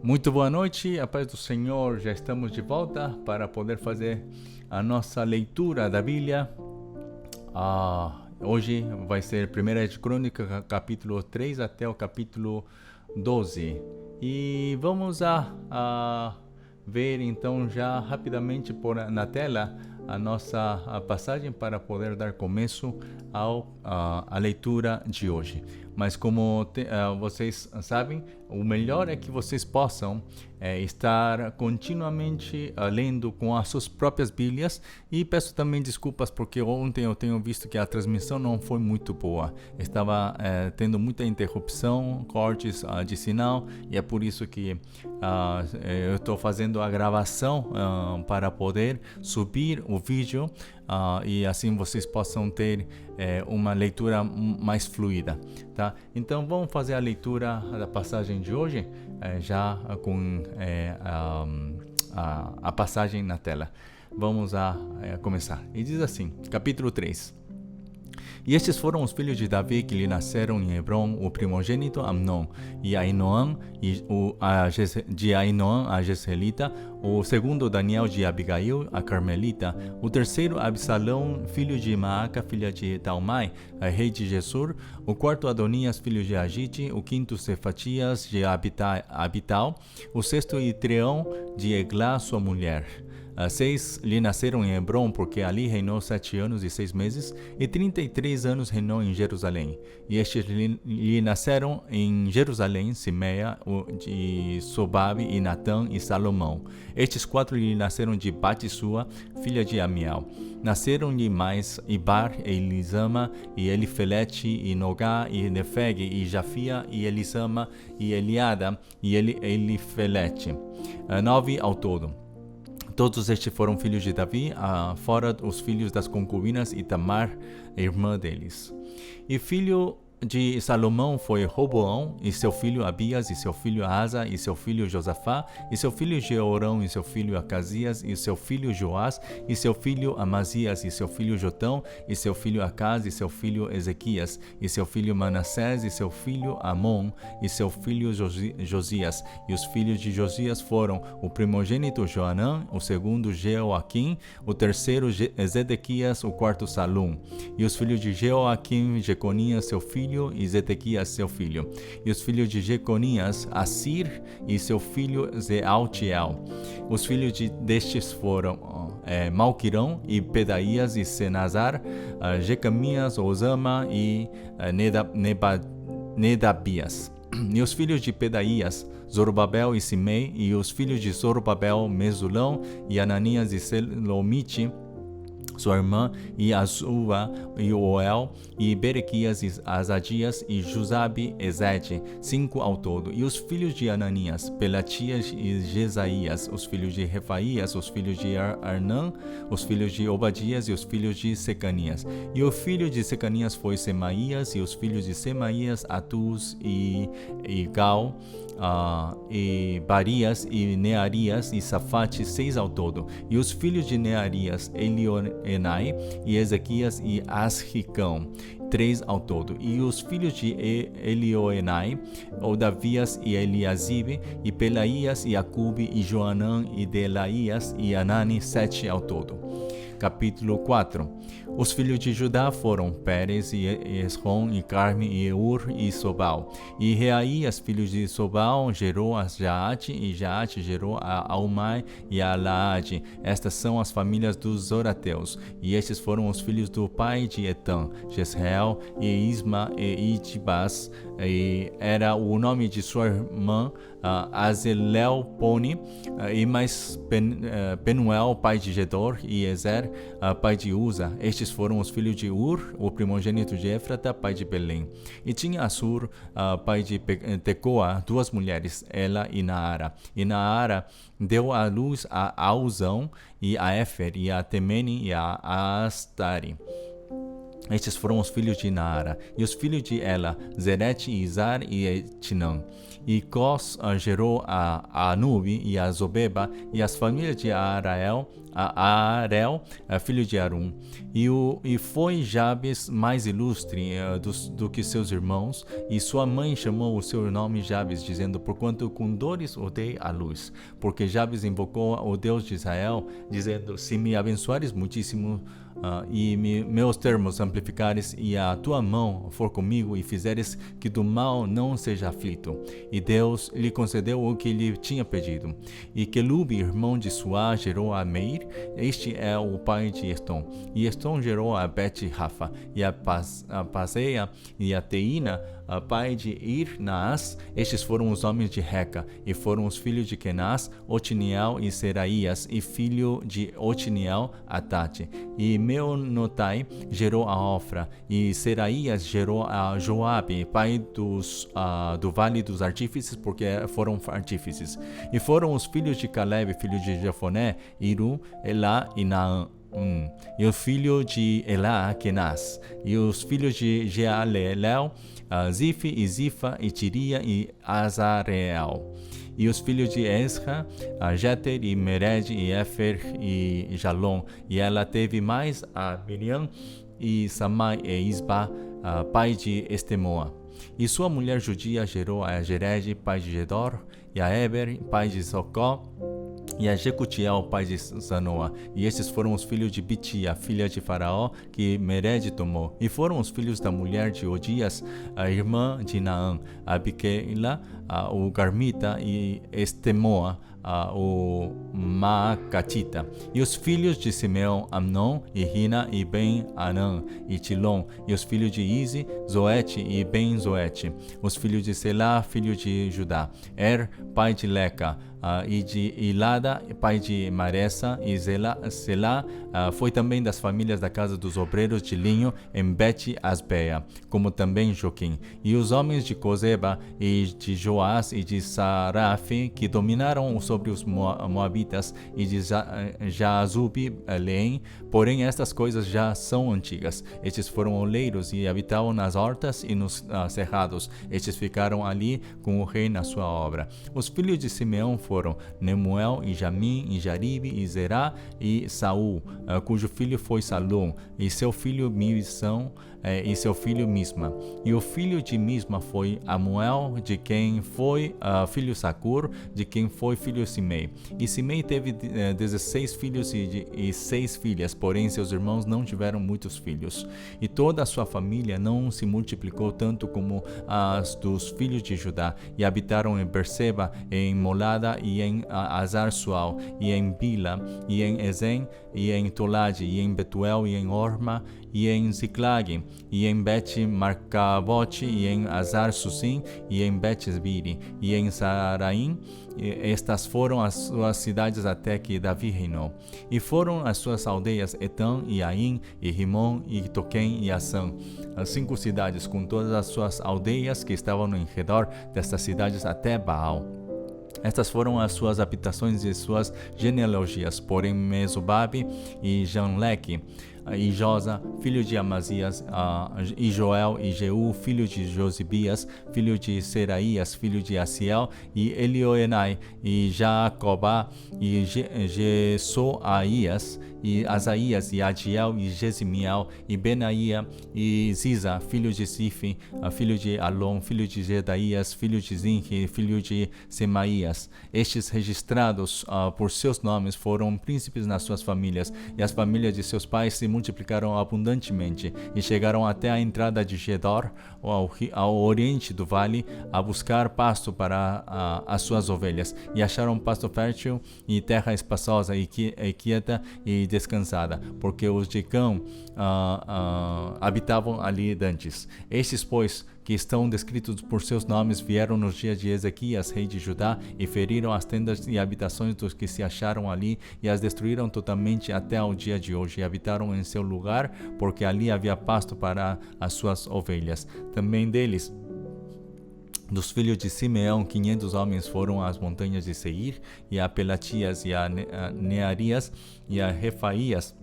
Muito boa noite, a paz do Senhor. Já estamos de volta para poder fazer a nossa leitura da Bíblia. Hoje vai ser 1 de Crônica, capítulo 3 até o capítulo 12. E vamos a ver então já rapidamente na tela a nossa passagem para poder dar começo à leitura de hoje. Mas como vocês sabem, o melhor é que vocês possam estar continuamente lendo com as suas próprias Bíblias, e peço também desculpas porque ontem eu tenho visto que a transmissão não foi muito boa. Estava tendo muita interrupção, cortes de sinal, e é por isso que eu estou fazendo a gravação para poder subir o vídeo e assim vocês possam ter uma leitura mais fluida, tá? Então vamos fazer a leitura da passagem de hoje, já com a passagem na tela. Vamos começar. E diz assim, capítulo 3. E estes foram os filhos de Davi que lhe nasceram em Hebron: o primogênito Amnon, e Ainoã, de Ainoã a Jezreelita; o segundo Daniel de Abigail, a Carmelita; o terceiro Absalão, filho de Maaca, filha de Talmai, rei de Gesur; o quarto Adonias, filho de Agite; o quinto Cefatias de Abital; o sexto Itreão de Eglá, sua mulher. 6 lhe nasceram em Hebron, porque ali reinou 7 anos e 6 meses, e 33 anos reinou em Jerusalém. E estes lhe nasceram em Jerusalém: Simeia, de Sobabe, e Natã, e Salomão. Estes 4 lhe nasceram de Batissua, filha de Amiel. Nasceram-lhe mais Ibar, e Elisama, e Elifelete, e Nogá, e Nefeg, e Jafia, e Elisama, e Eliada, e Elifelete. 9 ao todo. Todos estes foram filhos de Davi, fora os filhos das concubinas e Tamar, irmã deles. E filho de Salomão foi Roboão, e seu filho Abias, e seu filho Asa, e seu filho Josafá, e seu filho Jeorão, e seu filho Acasias, e seu filho Joás, e seu filho Amazias, e seu filho Jotão, e seu filho Acaz, e seu filho Ezequias, e seu filho Manassés, e seu filho Amon, e seu filho Josias. E os filhos de Josias foram o primogênito Joanã, o segundo Jeoaquim, o terceiro Zedequias, o quarto Salum. E os filhos de Jeoaquim, Jeconias, seu filho, e Zedequias, seu filho. E os filhos de Jeconias, Assir, e seu filho Zealtiel. Os filhos destes foram Malquirão, e Pedaías, e Senazar, Jecamias, Osama, e Nedabias. E os filhos de Pedaías, Zorobabel e Simei. E os filhos de Zorobabel, Mesulão, e Ananias, e Selomite, sua irmã, e Azua, e Oel, e Berequias, e Azadias, e Jusabe, e Zete, 5 ao todo. E os filhos de Ananias, Pelatias e Jesaías; os filhos de Refaías, os filhos de Arnã, os filhos de Obadias, e os filhos de Secanias. E o filho de Secanias foi Semaías; e os filhos de Semaías, Atus, e Gal, e Barias, e Nearias, e Safate, 6 ao todo. E os filhos de Nearias, Elioenai, e Ezequias, e Asricão, 3 ao todo. E os filhos de Elioenai, Odavias, e Eliasibe, e Pelaías, e Acube, e Joanã, e Delaías, e Anani, 7 ao todo. Capítulo 4. Os filhos de Judá foram Pérez, e Esrom, e Carme, e Ur, e Sobal. E Reaías, filhos de Sobal, gerou a Jaate, e Jaate gerou a Almai e a Laade. Estas são as famílias dos Zorateus. E estes foram os filhos do pai de Etã: Jezreel, e Isma, e Itibas, e era o nome de sua irmã Azelelpone, e mais Penuel, pai de Gedor, e Ezer, pai de Uza. Estes foram os filhos de Ur, o primogênito de Éfrata, pai de Belém. E tinha Assur, pai de Tecoa, 2 mulheres, Ela e Naara. E Naara deu à luz a Auzão, e a Éfer, e a Temene, e a Astari. Estes foram os filhos de Naara. E os filhos de Ela, Zerete, Izar e Etinã. E Cós gerou a Anubi e a Zobeba, e as famílias de Arel, filho de Arum. E foi Jabes mais ilustre do que seus irmãos, e sua mãe chamou o seu nome Jabes, dizendo: porquanto com dores o dei à luz. Porque Jabes invocou o Deus de Israel, dizendo: se me abençoares muitíssimo, e meus termos amplificares, e a tua mão for comigo, e fizeres que do mal não seja aflito. E Deus lhe concedeu o que lhe tinha pedido. E Quelube, irmão de Suá, gerou a Meir. Este é o pai de Estom. E Estom gerou a Bet-Rafa, e a Paseia, e a Teína, a pai de Ir-Naás. Estes foram os homens de Reca, e foram os filhos de Kenaz, Otiniel e Seraías, e filho de Otiniel, Atate. E Meonotai gerou a Ofra, e Seraías gerou a Joabe, pai do Vale dos Artífices, porque foram artífices. E foram os filhos de Caleb, filho de Jefoné, Iru, Elá e Naã. E o filho de Elá, Kenaz. E os filhos de Jealelel, Zife e Zifa e Tiria e Azareel. E os filhos de Esra, Jeter e Mered e Éfer e Jalom. E ela teve mais a Miriam e Samai e Isba, pai de Estemoa. E sua mulher judia gerou a Jered, pai de Gedor, e a Eber, pai de Socó, e a Jecutiel, pai de Zanoa. E estes foram os filhos de Bitia, filha de Faraó, que Mered tomou. E foram os filhos da mulher de Odias, a irmã de Naã, a Biquela, o Garmita, e Estemoa, o Maacatita. E os filhos de Simeão, Amnon, e Rina, e Ben-Anã, e Tilom. E os filhos de Ize, Zoete e Ben-Zoete. Os filhos de Selá, filho de Judá, pai de Leca, e de Ilada, pai de Maressa, e Selá foi também das famílias da casa dos obreiros de linho em Bet-Asbeia, como também Joquim. E os homens de Cozeba, e de Joás, e de Sarafe, que dominaram sobre os Moabitas, e de Jazube-Leém, porém estas coisas já são antigas. Estes foram oleiros e habitavam nas hortas e nos cerrados. Estes ficaram ali com o rei na sua obra. Os filhos de Simeão foram Nemuel, e Jamim, e Jaribe, e Zerá, e Saul, cujo filho foi Salom, e seu filho Mibsão, e seu filho Misma. E o filho de Misma foi Amuel, de quem foi filho Sacur, de quem foi filho Simei. E Simei teve 16 filhos e 6 filhas, porém seus irmãos não tiveram muitos filhos. E toda a sua família não se multiplicou tanto como as dos filhos de Judá, e habitaram em Berseba, em Molada, e em Azar-Sual, e em Bila, e em Ezen, e em Tolade, e em Betuel, e em Orma, e em Ziklag, e em Bet-Marcabote, e em Azar-Susim, e em Bet-Esbiri, e em Saraim. Estas foram as suas cidades até que Davi reinou. E foram as suas aldeias Etã, e Aim, e Rimon, e Toquém, e Assã, as 5 cidades, com todas as suas aldeias que estavam em redor destas cidades até Baal. Estas foram as suas habitações e suas genealogias, porém Mesobabe e Janleque, e Josa, filho de Amazias, e Joel, e Jeú, filho de Josibias, filho de Seraías, filho de Asiel, e Elioenai, e Jacobá, e Jesoaías, e Asaías, e Adiel, e Jesimiel, e Benaía, e Ziza, filho de Sife, filho de Alon, filho de Jedaías, filho de Zinque, filho de Semaías. Estes registrados por seus nomes foram príncipes nas suas famílias, e as famílias de seus pais se multiplicaram abundantemente, e chegaram até a entrada de Gedor, ao oriente do vale, a buscar pasto para as suas ovelhas, e acharam pasto fértil e terra espaçosa e quieta e descansada, porque os de Cão habitavam ali dantes. Estes, pois, que estão descritos por seus nomes, vieram nos dias de Ezequias, rei de Judá, e feriram as tendas e habitações dos que se acharam ali, e as destruíram totalmente até ao dia de hoje, e habitaram em seu lugar, porque ali havia pasto para as suas ovelhas. Também deles, dos filhos de Simeão, 500 homens foram às montanhas de Seir, e a Pelatias, e a Nearias, e a Refaías,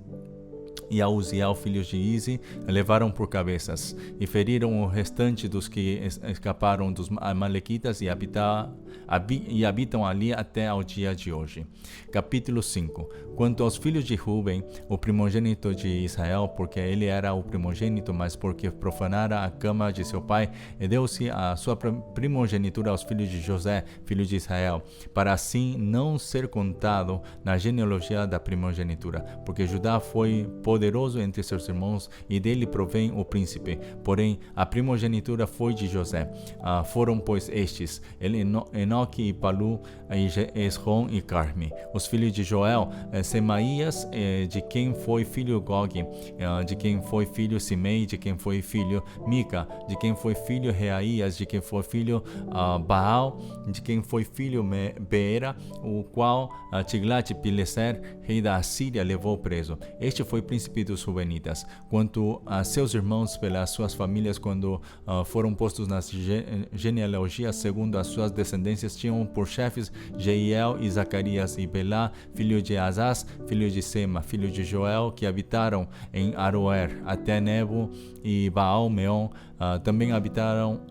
e a Uziel, filhos de Izi, levaram por cabeças, e feriram o restante dos que escaparam dos amalequitas e habitam ali até ao dia de hoje. Capítulo 5. Quanto aos filhos de Ruben, o primogênito de Israel, porque ele era o primogênito, mas porque profanara a cama de seu pai, e deu-se a sua primogenitura aos filhos de José, filho de Israel, para assim não ser contado na genealogia da primogenitura, porque Judá foi poderoso entre seus irmãos, e dele provém o príncipe. Porém, a primogenitura foi de José. Foram, pois, estes, Enoque e Palu, Esrom e Carme. Os filhos de Joel, Semaías, de quem foi filho Gog, de quem foi filho Simei, de quem foi filho Mica, de quem foi filho Reaías, de quem foi filho Baal, de quem foi filho Beera, o qual Tiglat-Pileser, rei da Assíria, levou preso. Este foi príncipe dos Rubenitas. Quanto a seus irmãos pelas suas famílias, quando foram postos nas genealogias segundo as suas descendências, tinham por chefes Jeiel e Zacarias e Belá, filho de Azaz, filho de Sema, filho de Joel, que habitaram em Aroer, até Nebo e Baal-Meon. Também habitaram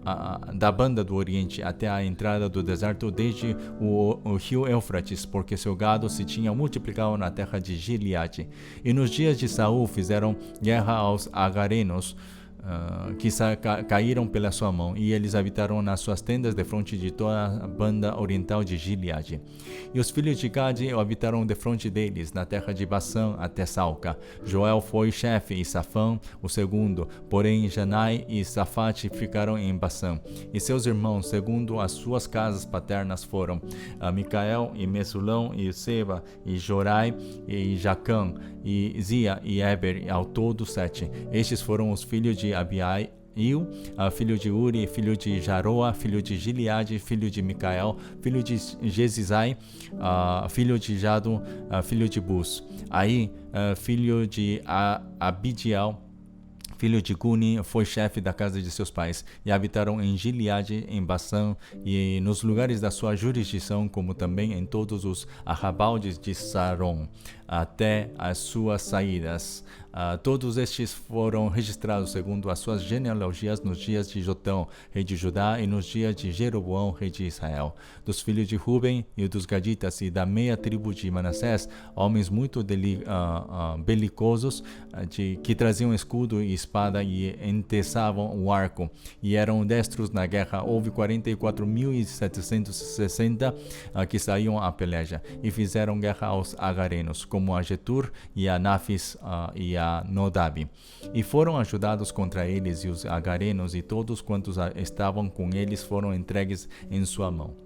da banda do Oriente até a entrada do deserto, desde o rio Éufrates, porque seu gado se tinha multiplicado na terra de Gileade. E nos dias de Saul fizeram guerra aos agarenos, que caíram pela sua mão, e eles habitaram nas suas tendas defronte de toda a banda oriental de Gileade. E os filhos de Gade habitaram defronte deles, na terra de Bassã até Salca. Joel foi chefe, e Safã o segundo, porém Janai e Safate ficaram em Bassã. E seus irmãos, segundo as suas casas paternas, foram Micael, e Mesulão, e Seba, e Jorai, e Jacã, e Zia, e Eber, ao todo 7. Estes foram os filhos de Abiail, filho de Uri, filho de Jaroa, filho de Gileade, filho de Micael, filho de Jezizai, filho de Jado, filho de Bus. Aí, filho de Abidiel, filho de Guni, foi chefe da casa de seus pais, e habitaram em Gileade, em Bassã, e nos lugares da sua jurisdição, como também em todos os arrabaldes de Saron, até as suas saídas. Todos estes foram registrados segundo as suas genealogias nos dias de Jotão, rei de Judá, e nos dias de Jeroboão, rei de Israel. Dos filhos de Ruben e dos Gaditas e da meia tribo de Manassés, homens muito belicosos, que traziam escudo e espada e enteçavam o arco, e eram destros na guerra. Houve 44.760 que saíam à peleja, e fizeram guerra aos agarenos, como a Getur e a Nafis e a Nodab, e foram ajudados contra eles, e os agarenos e todos quantos estavam com eles foram entregues em sua mão.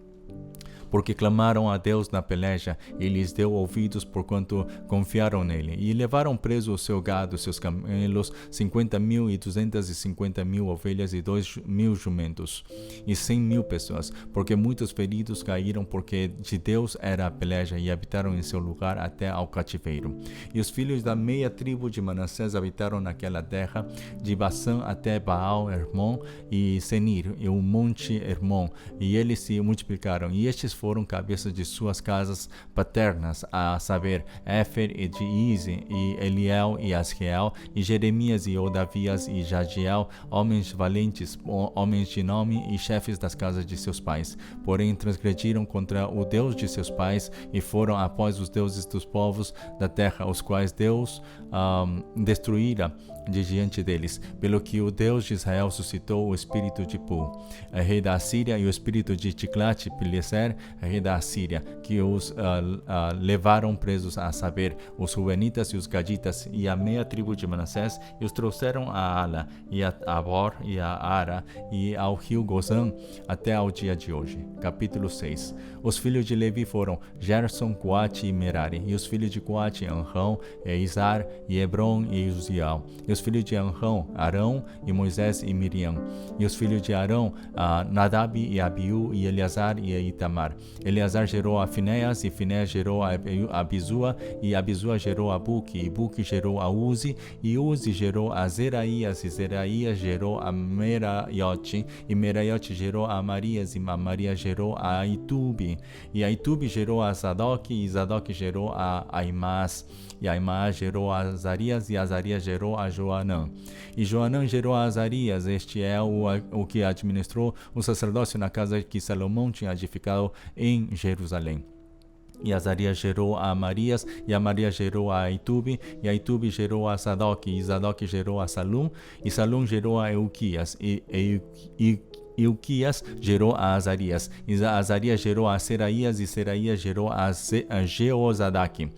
Porque clamaram a Deus na peleja, e lhes deu ouvidos porquanto confiaram nele. E levaram preso o seu gado, seus camelos, 50.000 e 250.000 ovelhas e 2.000 jumentos, e 100.000 pessoas, porque muitos feridos caíram, porque de Deus era a peleja, e habitaram em seu lugar até ao cativeiro. E os filhos da meia tribo de Manassés habitaram naquela terra, de Bassã até Baal-Hermon e Senir, e o monte Hermon, e eles se multiplicaram. E estes foram cabeças de suas casas paternas, a saber, Éfer e de Ize, e Eliel e Asriel, e Jeremias e Odavias e Jadiel, homens valentes, homens de nome e chefes das casas de seus pais. Porém transgrediram contra o Deus de seus pais, e foram após os deuses dos povos da terra, os quais Deus destruíra de diante deles, pelo que o Deus de Israel suscitou o espírito de Pu, rei da Assíria, e o espírito de Tiglat-Pileser, rei da Assíria, que os levaram presos, a saber, os Rubenitas e os Gaditas e a meia tribo de Manassés, e os trouxeram a Ala, e a Abor, e a Ara, e ao rio Gozã, até ao dia de hoje. Capítulo 6. Os filhos de Levi foram Gerson, Coate e Merari, e os filhos de Coate, Anrão, e Izar, e Hebron e Uziel. E os filhos de Arão, Arão e Moisés e Miriam. E os filhos de Arão, Nadab e Abiú e Eleazar e Itamar. Eleazar gerou a Finéas, e Finéas gerou a Abisua, e Abisua gerou a Buque, e Buque gerou a Uzi, e Uzi gerou a Zeraías, e Zeraías gerou a Meraiote, e Meraiote gerou a Amarias, e Amarias gerou a Aitube, e Aitube gerou a Zadok, e Zadok gerou a Aimás, e Aimás gerou a Azarias, e Azarias gerou a Joanã. E Joanã gerou a Azarias, este é o que administrou o sacerdócio na casa que Salomão tinha edificado em Jerusalém. E Azarias gerou a Amarias, e Amarias gerou a Aitube, e Aitube gerou a Zadok, e Zadok gerou a Salum, e Salum gerou a Euquias, e Euquias gerou a Azarias, e Azarias gerou a Seraías, e Seraías gerou a Jeozadak.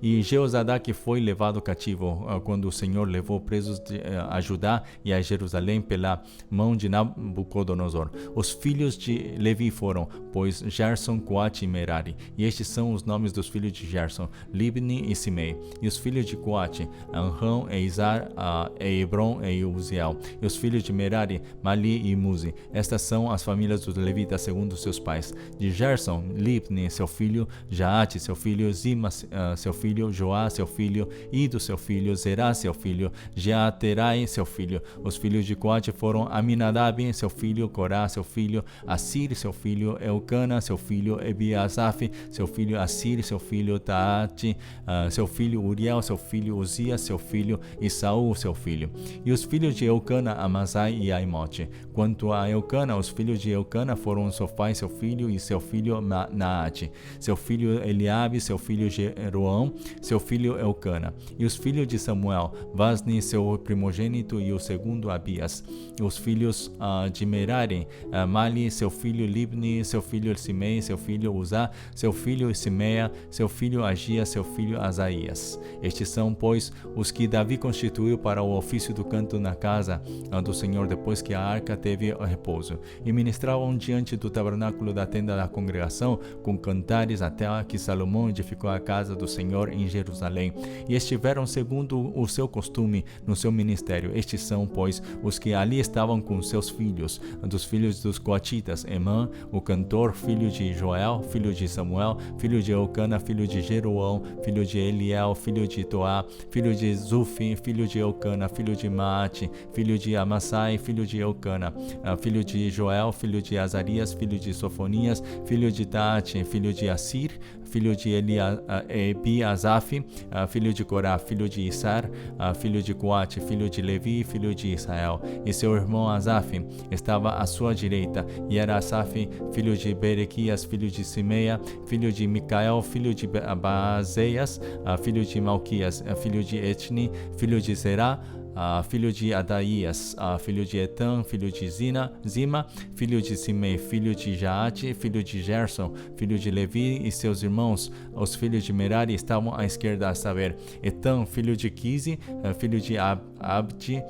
E Jeozadak foi levado cativo quando o Senhor levou presos a Judá e a Jerusalém pela mão de Nabucodonosor. Os filhos de Levi foram, pois, Gerson, Coate e Merari. E estes são os nomes dos filhos de Gerson, Libni e Simei. E os filhos de Coate, Anrão, Eizar, Hebron e Uziel. E os filhos de Merari, Mali e Muzi. Estas são as famílias dos levitas segundo seus pais. De Gerson, Libni, seu filho, Jaate, seu filho, Zima, seu filho, Joá, seu filho, Ido, seu filho, Zerá, seu filho, Jeaterai, seu filho. Os filhos de Coate foram Aminadab, seu filho, Corá, seu filho, Assir, seu filho, Eucana, seu filho, Ebiasaf, seu filho, Assir, seu filho, Taate, seu filho, Uriel, seu filho, Uzias, seu filho, e Saul, seu filho. E os filhos de Eucana, Amasai e Aimote. Quanto a Eucana, os filhos de Eucana foram Sofai, seu filho, e seu filho Naate, seu filho Eliabe, seu filho Jeroão, seu filho Eucana. E os filhos de Samuel, Vasni, seu primogênito, e o segundo Abias. E os filhos de Merari, Mali, seu filho Libni, seu filho Simei, seu filho Uzá, seu filho Simeia, seu filho Agia, seu filho Asaías. Estes são, pois, os que Davi constituiu para o ofício do canto na casa do Senhor depois que a arca teve repouso. E ministravam diante do tabernáculo da tenda da congregação com cantares até que Salomão edificou a casa do Senhor em Jerusalém, e estiveram segundo o seu costume no seu ministério. Estes são, pois, os que ali estavam com seus filhos, dos filhos dos coatitas, Emã, o cantor, filho de Joel, filho de Samuel, filho de Eucana, filho de Jeroão, filho de Eliel, filho de Toá, filho de Zufi, filho de Eucana, filho de Maate, filho de Amassai, filho de Eucana, filho de Joel, filho de Azarias, filho de Sofonias, filho de Taate, filho de Assir, filho de Ebiasaf, filho de Corá, filho de Issar, filho de Coate, filho de Levi, filho de Israel. E seu irmão Asaf estava à sua direita, e era Asaf, filho de Berequias, filho de Simeia, filho de Micael, filho de Bazeias, filho de Malquias, filho de Etni, filho de Zerá, filho de Adaías, filho de Etan, filho de Zima, filho de Simei, filho de Jaate, filho de Gerson, filho de Levi e seus irmãos. Os filhos de Merari estavam à esquerda, a saber, Etan, filho de Quise, filho de Abdi,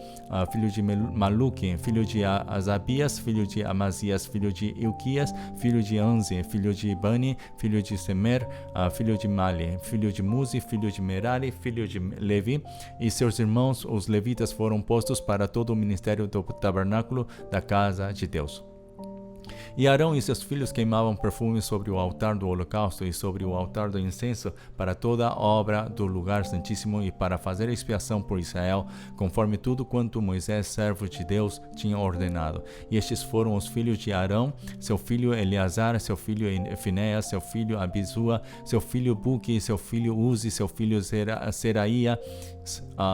filho de Maluque, filho de Azabias, filho de Amazias, filho de Ilquias, filho de Anzi, filho de Bani, filho de Semer, filho de Mali, filho de Muzi, filho de Merari, filho de Levi e seus irmãos, os levitas, foram postos para todo o ministério do tabernáculo da casa de Deus. E Arão e seus filhos queimavam perfume sobre o altar do holocausto e sobre o altar do incenso para toda a obra do lugar santíssimo e para fazer expiação por Israel, conforme tudo quanto Moisés, servo de Deus, tinha ordenado. E estes foram os filhos de Arão, seu filho Eleazar, seu filho Finéas, seu filho Abisua, seu filho Buque, seu filho Uzi, seu filho Seraía,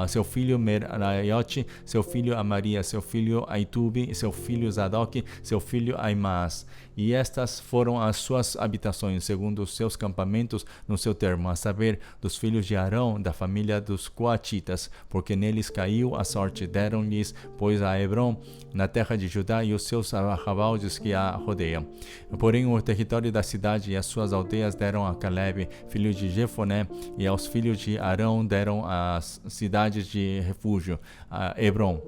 seu filho Meraiote, seu filho Amaria, seu filho Aitube, seu filho Zadok, seu filho Aimás. E estas foram as suas habitações, segundo os seus campamentos no seu termo, a saber, dos filhos de Arão, da família dos coatitas, porque neles caiu a sorte. Deram-lhes, pois, a Hebron, na terra de Judá, e os seus arrabaldes que a rodeiam. Porém, o território da cidade e as suas aldeias deram a Calebe, filho de Jefoné, e aos filhos de Arão deram as cidades de refúgio, a Hebron,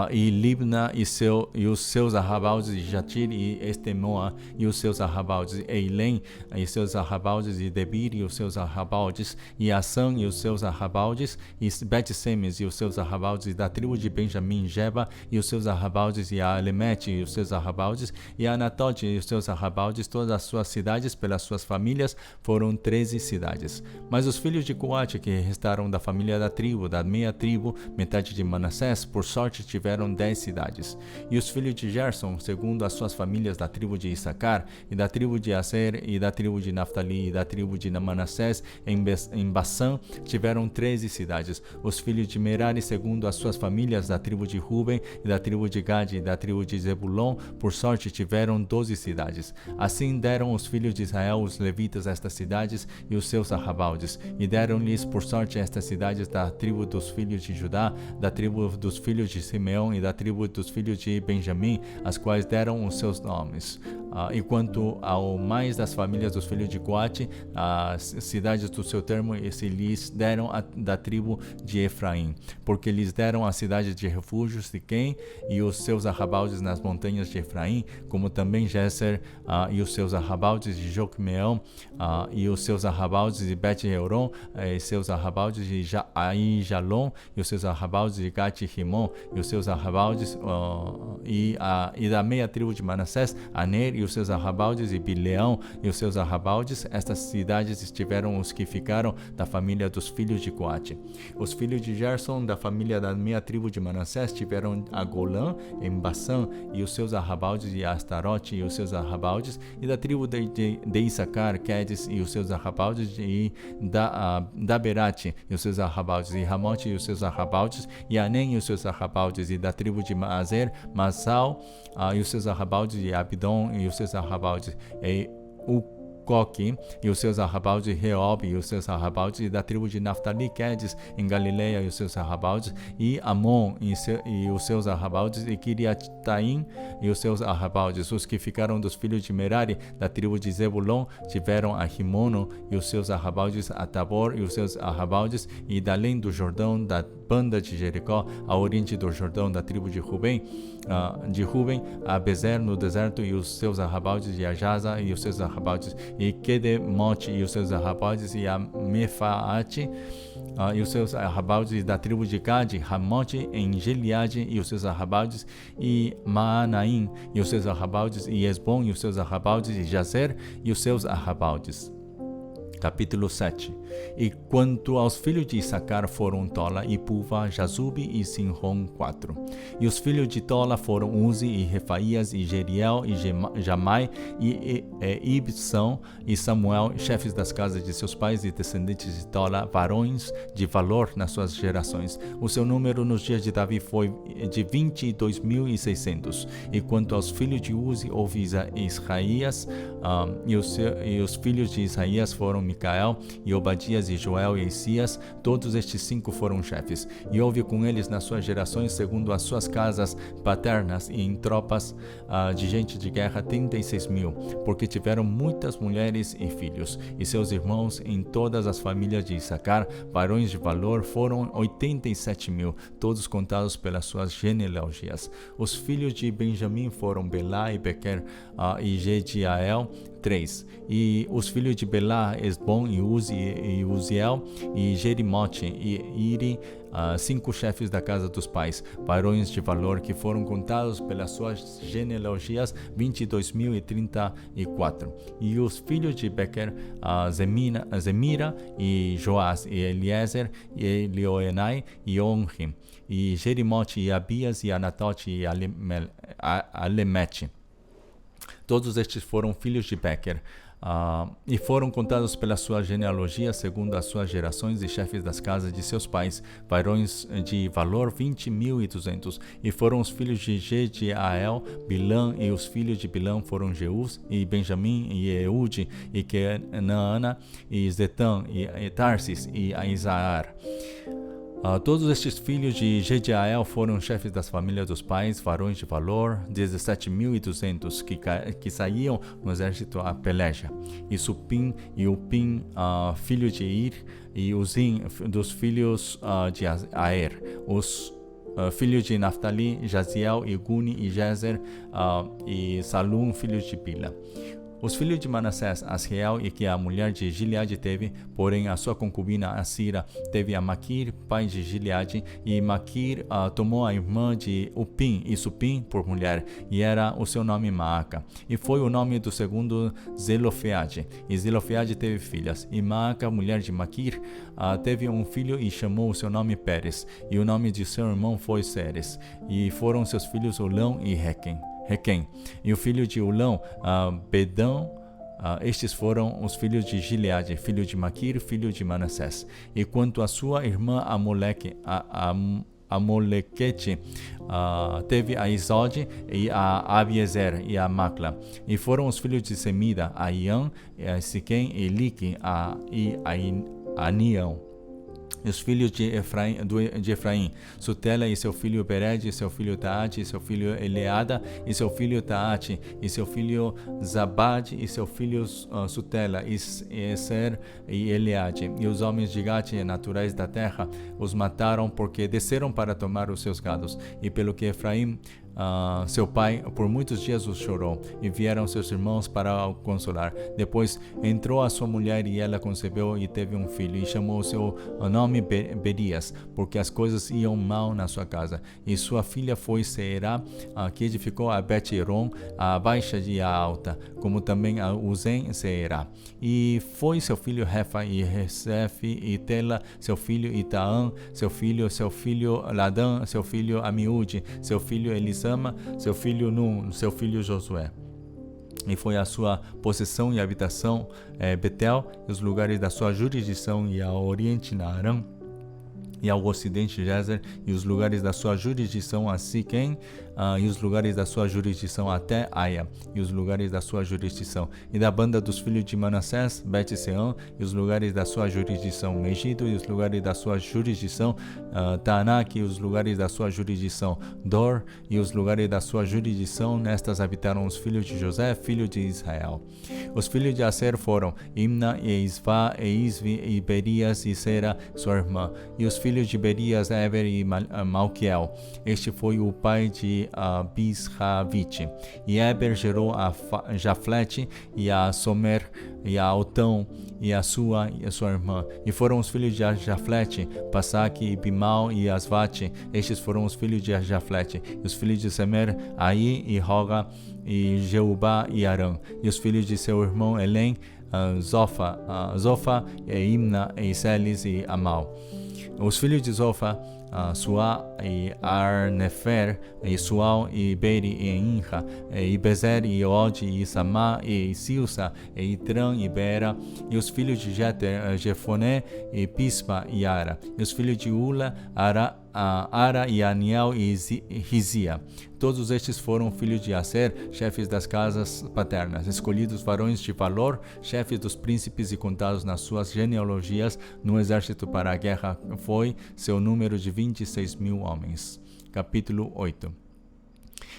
e Libna e os seus arrabaldes, e Jatir e Estemoa e os seus arrabaldes, e Eilém e seus arrabaldes, e Debir e os seus arrabaldes, e Assã e os seus arrabaldes, e Bet-Semes e os seus arrabaldes, e da tribo de Benjamim, Geba e os seus arrabaldes, e Alemete e os seus arrabaldes, e Anatote e os seus arrabaldes, todas as suas cidades pelas suas famílias, foram 13 cidades. Mas os filhos de Coate, que restaram da família da tribo, da meia tribo, metade de Manassés, por sorte tiveram 10 cidades. E os filhos de Gerson, segundo as suas famílias da tribo de Issacar, e da tribo de Aser, e da tribo de Naftali, e da tribo de Manassés, em Bassã, tiveram 13 cidades. Os filhos de Merari, segundo as suas famílias da tribo de Ruben, e da tribo de Gade, e da tribo de Zebulon, por sorte tiveram 12 cidades. Assim deram os filhos de Israel, os levitas, estas cidades e os seus arrabaldes, e deram-lhes por sorte estas cidades da tribo dos filhos de Judá, da tribo dos filhos de Simeão e da tribo dos filhos de Benjamim, as quais deram os seus nomes. E quanto ao mais das famílias dos filhos de Coate, as cidades do seu termo, se lhes deram da tribo de Efraim, porque lhes deram a cidade de refúgios de Quem e os seus arrabaldes nas montanhas de Efraim, como também Géser e os seus arrabaldes de Jocmeão e os seus arrabaldes de Bet-Euron e seus arrabaldes de Aijalon e os seus arrabaldes de Gat-Rimon e os seus arrabaldes e da meia tribo de Manassés, Aner e os seus arrabaldes, e Bileão e os seus arrabaldes. Estas cidades estiveram os que ficaram da família dos filhos de Coate. Os filhos de Gerson, da família da meia tribo de Manassés, tiveram a Golã em Bassã e os seus arrabaldes, e Astarote e os seus arrabaldes, e da tribo de Issacar, Quedes e os seus arrabaldes, e Daberate e os seus arrabaldes, e Ramote e os seus arrabaldes, e Anem e os seus arrabaldes, e da tribo de Azer, Masal e os seus arrabaldes, e Abdon e os seus arrabaldes, e Ucoque e os seus arrabaldes, Reob e os seus arrabaldes, e da tribo de Naftali, Quedes em Galileia e os seus arrabaldes, e Amon e os seus arrabaldes, e Kiriataim e os seus arrabaldes. Os que ficaram dos filhos de Merari, da tribo de Zebulon, tiveram a Rimono e os seus arrabaldes, a Tabor e os seus arrabaldes, e da além do Jordão, da banda de Jericó, a oriente do Jordão, da tribo de Ruben, a Bezer no deserto e os seus arrabaldes, e a Jaza e os seus arrabaldes, e Kedemote e os seus arrabaldes, e a Mefaate e os seus arrabaldes, e da tribo de Gade, Ramote em Gileade e os seus arrabaldes, e Maanaim e os seus arrabaldes, e Esbom e os seus arrabaldes, e Jazer e os seus arrabaldes. Capítulo 7. E quanto aos filhos de Issacar, foram Tola e Puva, Jazube e Sinron 4. E os filhos de Tola foram Uzi e Refaías e Jeriel e Jamai e Ibsão e Samuel, chefes das casas de seus pais e descendentes de Tola, varões de valor nas suas gerações. O seu número nos dias de Davi foi de 22.600. E quanto aos filhos de Uzi, houve Israías, e os filhos de Isaías foram Micael e Obadias e Joel e Isias. Todos estes 5 foram chefes. E houve com eles nas suas gerações, segundo as suas casas paternas, e em tropas de gente de guerra 36.000, porque tiveram muitas mulheres e filhos. E seus irmãos em todas as famílias de Issacar, varões de valor, foram 87.000, todos contados pelas suas genealogias. Os filhos de Benjamim foram Belá e Bequer e Jediael, 3. E os filhos de Belá, Esbom e Uzi e Uziel e Jerimote e Iri, 5 chefes da casa dos pais, varões de valor, que foram contados pelas suas genealogias, 22.034. E os filhos de Bequer, Zemira e Joás e Eliezer e Elioenai e Onrim e Jerimote e Abias e Anatote e Alemete. Todos estes foram filhos de Bequer, e foram contados pela sua genealogia, segundo as suas gerações, e chefes das casas de seus pais, varões de valor 20.200. E foram os filhos de Jediael, Bilã, e os filhos de Bilã foram Jeus, e Benjamim, e Eude, e Kenaana, e Zetã, e Tarsis, e Isaar. Todos estes filhos de Jediael foram chefes das famílias dos pais, varões de valor, 17.200, que saíam no exército a peleja. E Supim e Upim, filho de Ir, e Uzim, dos filhos de Aer. Os filho de Naftali, Jaziel, e Guni, e Jezer, e Salum, filhos de Bila. Os filhos de Manassés, Asriel, e que a mulher de Gileade teve, porém a sua concubina Assira teve a Maquir, pai de Gileade, e Maquir tomou a irmã de Upim e Supim por mulher, e era o seu nome Maaca. E foi o nome do segundo Zelofeade, e Zelofeade teve filhas, e Maaca, mulher de Maquir, teve um filho e chamou o seu nome Pérez, e o nome de seu irmão foi Seres, e foram seus filhos Olão e Requem. E o filho de Ulão, Bedão. Estes foram os filhos de Gileade, filho de Maquir, filho de Manassés. E quanto à sua irmã Amolequete, teve a Isode e a Abiezer e a Macla. E foram os filhos de Semida, a Ian, a Siquém e Lique, e a Anião. E os filhos de Efraim, Sutela e seu filho Bered, e seu filho Taate, e seu filho Eleada, e seu filho Taate, e seu filho Zabade, e seu filho Sutela, e Eser e Eleade. E os homens de Gate, naturais da terra, os mataram porque desceram para tomar os seus gados. E pelo que Efraim, seu pai, por muitos dias os chorou, e vieram seus irmãos para o consolar. Depois entrou a sua mulher, e ela concebeu e teve um filho, e chamou o seu nome Berias, porque as coisas iam mal na sua casa. E sua filha foi Seerá, que edificou a Bet-Eron, a baixa e a alta, como também a Uzem Seerá. E foi seu filho Refa, e Resef, e Tela, seu filho, e Taã, seu filho Ladã, seu filho Amiúde, seu filho Elisama, seu filho Num, seu filho Josué. E foi a sua possessão e habitação Betel, e os lugares da sua jurisdição, e ao oriente Naarã, e ao ocidente Jezer, e os lugares da sua jurisdição a Siquém, e os lugares da sua jurisdição até Aia, e os lugares da sua jurisdição. E da banda dos filhos de Manassés, Bet-Seã, e os lugares da sua jurisdição Megido, e os lugares da sua jurisdição Taanak, e os lugares da sua jurisdição Dor, e os lugares da sua jurisdição. Nestas habitaram os filhos de José, filho de Israel. Os filhos de Aser foram Imna, e Isvá, e Isvi, e Berias, e Sera, sua irmã. E os filhos de Berias, Eber e Malquiel. Este foi o pai de Bisravite. E Eber gerou a Jaflete, e a Somer, e a Otão, e a sua irmã. E foram os filhos de Jaflete, Passaque, e Bimal, e Asvate. Estes foram os filhos de Jaflete. E os filhos de Semer, Aí, e Roga, e Jeubá, e Arã. E os filhos de seu irmão Elém, Zofa, e Imna, e Selis, e Amal. Os filhos de Zofa, Suá, e Arnefer, e Sual, e Beri, e Inha, e Bezer, e Od, e Samá, e Silsa, e Itran, e Bera. E os filhos de Jeter, Jefoné, e Pispa, e Ara. E os filhos de Ula, Ara, e Aniel, e Rizia. Todos estes foram filhos de Aser, chefes das casas paternas, escolhidos varões de valor, chefes dos príncipes e contados nas suas genealogias no exército para a guerra. Foi seu número de 26.000 homens. Capítulo 8.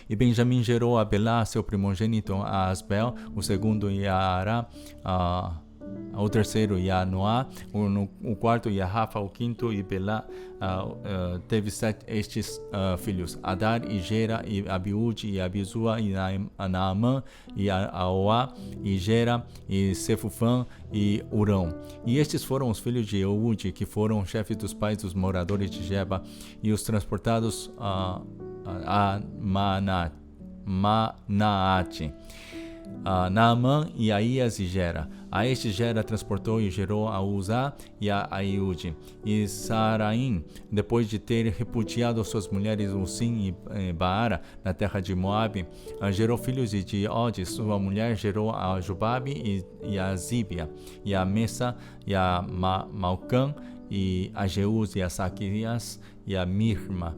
E Benjamim gerou a Belá, seu primogênito, a Asbel, o segundo e a Ará, o terceiro e a Noá, o quarto e a Rafa, o quinto e Belá. Teve estes filhos: Adar, e Gera, e Abiúde, e Abizua, e Naamã, e Aoá, e Gera, e Sefufã, e Urão. E estes foram os filhos de Eude, que foram chefes dos pais dos moradores de Geba, e os transportados a Manaate. Naamã, e Aías, e Gera. A este Gera transportou e gerou a Uzá e a Aiúde. E Saraim, depois de ter repudiado suas mulheres Usim e Baara na terra de Moabe, gerou filhos de Od. Sua mulher gerou a Jubabe e a Zíbia, e a Messa, e a Malcã, e a Jeús, e a Saquias, e a Mirma.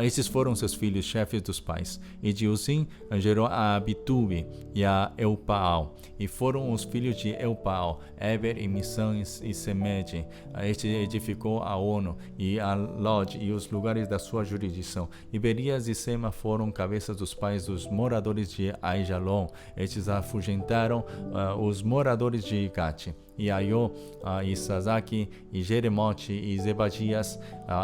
Esses foram seus filhos, chefes dos pais. E de Uzim gerou a Abitube e a Eupaal. E foram os filhos de Eupaal, Eber, e Missã, e Semede. Este edificou a Ono, e a Lod, e os lugares da sua jurisdição. E Berias e Sema foram cabeças dos pais dos moradores de Aijalon. Estes afugentaram os moradores de Gate. E Aiô, e Sazaki, e Jeremote, e Zebadias,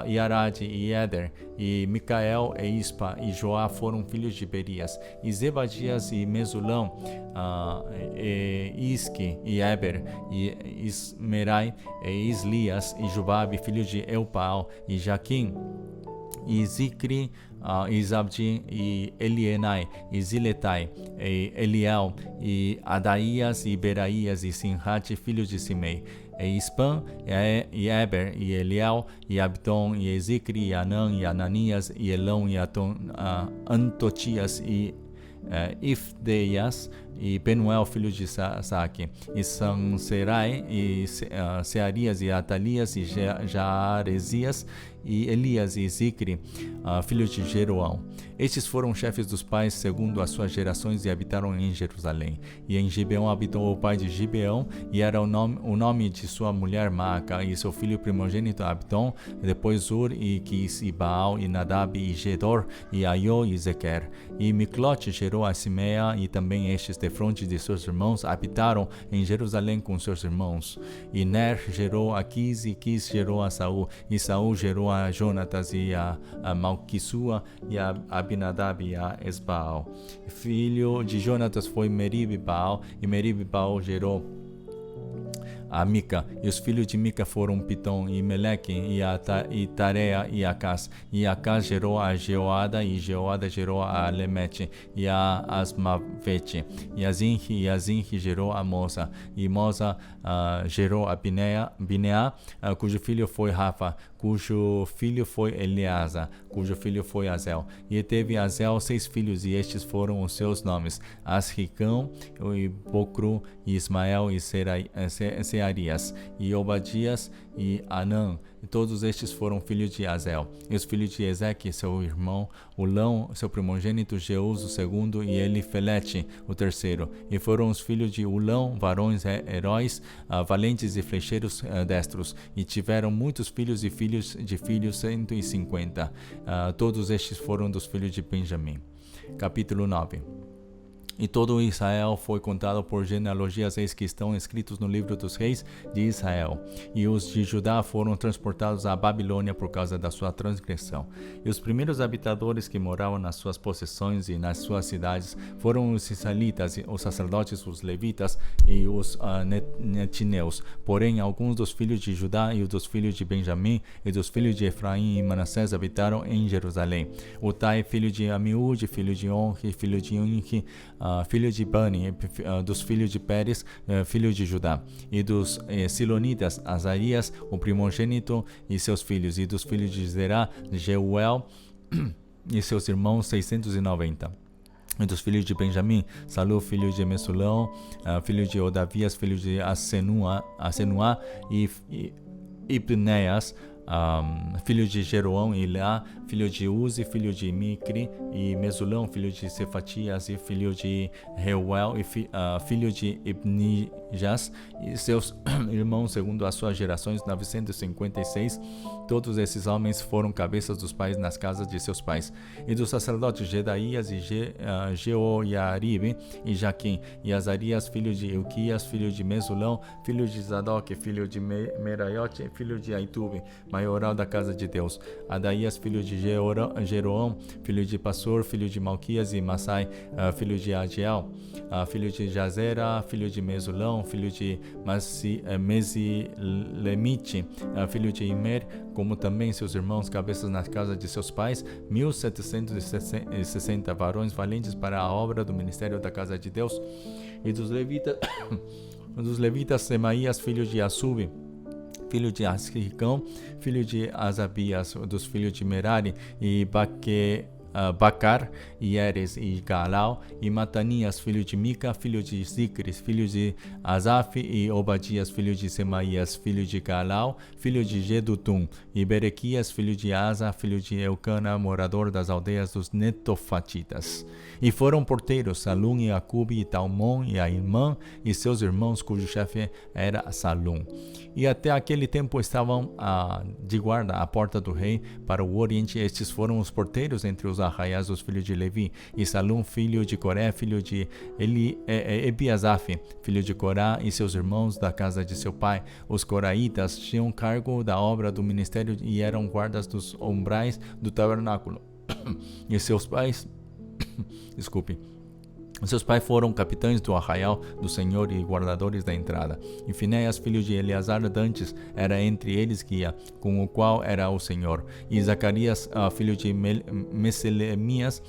e Arade, Melete e Éder, e Micael e Ispa e Joá foram filhos de Berias, e Zebadias e Mesulão, e Isque e Eber, e Ismerai e Islias e Jubabe, filhos de Elpaal, e Jaquim, e Zicri, e Zabdi, e Elienai, e Ziletai, e Eliel, e Adaías, e Beraías, e Sinhate, filhos de Simei, e Ispan, e Eber, e Eliel, e Abdon, e Ezicri, e Anã, e Ananias, e Elão, e Antotias, e Ifdeias, e Penuel, filho de Saque, e Sanserai, e Searias, e Atalias, e Jaaresias, e Elias e Zicri, filhos de Jeroão. Estes foram chefes dos pais segundo as suas gerações e habitaram em Jerusalém. E em Gibeão habitou o pai de Gibeão, e era o nome de sua mulher Maaca, e seu filho primogênito Abdon, depois Ur, e Quis, e Baal, e Nadab, e Gedor, e Aiô, e Zequer. E Miclote gerou a Simea, e também estes, defronte de seus irmãos, habitaram em Jerusalém com seus irmãos. E Ner gerou a Quis, e Quis gerou a Saul, e Saul gerou a Jonatas, e a Malquissua, e a Abinadab, e a Esbaal. Filho de Jonatas foi Merib-Baal, e Merib-Baal gerou a Mica, e os filhos de Mica foram Pitom, e Meleque, e Tarea, e Acás. E Acás gerou a Jeoada, e Jeoada gerou a Lemete, e a Asmavete, e a Zinri gerou a Mosa, e Mosa gerou a Bineá, cujo filho foi Rafa, cujo filho foi Eleasa, cujo filho foi Azel. E teve Azel 6 filhos, e estes foram os seus nomes: Asricão, e Bocru, e Ismael, e Searias, e Obadias, e Anã. E todos estes foram filhos de Azel. E os filhos de Ezeque, seu irmão, Ulão, seu primogênito, Jeus, o segundo, e Elifelete, o terceiro. E foram os filhos de Ulão, varões heróis, valentes e flecheiros destros. E tiveram muitos filhos e filhos de filhos, 150. Todos estes foram dos filhos de Benjamim. Capítulo 9. E todo Israel foi contado por genealogias, eis que estão escritos no livro dos reis de Israel. E os de Judá foram transportados à Babilônia por causa da sua transgressão. E os primeiros habitadores que moravam nas suas possessões e nas suas cidades foram os israelitas, os sacerdotes, os levitas e os netineus. Porém, alguns dos filhos de Judá e dos filhos de Benjamim e dos filhos de Efraim e Manassés habitaram em Jerusalém. Utai, filho de Amiúde, filho de Onri, filho de Unki, filho de Bani, dos filhos de Pérez, filho de Judá, e dos Silonitas, Azarias, o primogênito, e seus filhos, e dos filhos de Zerá, Jeuel e seus irmãos, 690. E dos filhos de Benjamim, Salu, filho de Mesulão, filho de Odavias, filho de Asenuá, e Ipneas, filho de Jeroão, e Leá, filho de Uzi, filho de Micri, e Mesulão, filho de Cefatias, e filho de Reuel, e filho de Ibnijas, e seus irmãos segundo as suas gerações, 956. Todos esses homens foram cabeças dos pais nas casas de seus pais. E dos sacerdotes Jedaías, e Jeoiaribe, e Jaquim, e Azarias, filho de Ilquias, filho de Mesulão, filho de Zadok, filho de Meraiote, filho de Aitube, maioral da casa de Deus. Adaías, filho de Jeroão, filho de Passor, filho de Malquias, e Massai, filho de Adiel, filho de Jazera, filho de Mesulão, filho de Mesilemite, filho de Imer, como também seus irmãos, cabeças nas casas de seus pais, 1760 varões valentes para a obra do ministério da casa de Deus. E dos levitas, Semaías, filho de Assube, filho de Asricão, filho de Asabias, dos filhos de Merari, e Bacar, e Eres, e Galal, e Matanias, filho de Mica, filho de Zicri, filho de Asaf, e Obadias, filho de Semaías, filho de Galal, filho de Gedutum, e Berequias, filho de Asa, filho de Eucana, morador das aldeias dos Netofatitas. E foram porteiros Salum, e Acube, e Talmon, e Aimã, e seus irmãos, cujo chefe era Salum. E até aquele tempo estavam de guarda à porta do rei para o oriente. Estes foram os porteiros entre os arraiais dos filhos de Levi, e Salum, filho de Coré, filho de Ebiasaf, filho de Corá, e seus irmãos da casa de seu pai. Os coraitas tinham cargo da obra do ministério e eram guardas dos umbrais do tabernáculo. E seus pais, seus pais foram capitães do arraial do Senhor e guardadores da entrada. E Finéias, filho de Eleazar, dantes, era entre eles guia, com o qual era o Senhor. E Zacarias, filho de Meselemias,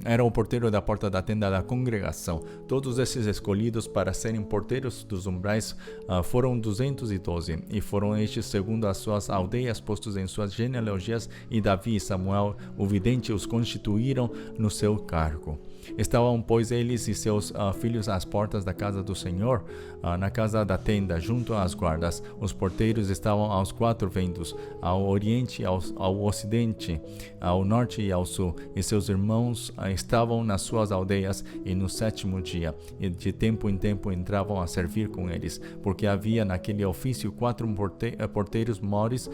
era o porteiro da porta da tenda da congregação. Todos esses escolhidos para serem porteiros dos umbrais foram 212, e foram estes segundo as suas aldeias, postos em suas genealogias, e Davi e Samuel, o vidente, os constituíram no seu cargo. Estavam, pois, eles e seus filhos às portas da casa do Senhor, na casa da tenda, junto às guardas. Os porteiros estavam aos 4 ventos, ao oriente, ao ocidente, ao norte e ao sul, e seus irmãos estavam nas suas aldeias, e no 7º dia, e de tempo em tempo entravam a servir com eles, porque havia naquele ofício 4 porteiros mores,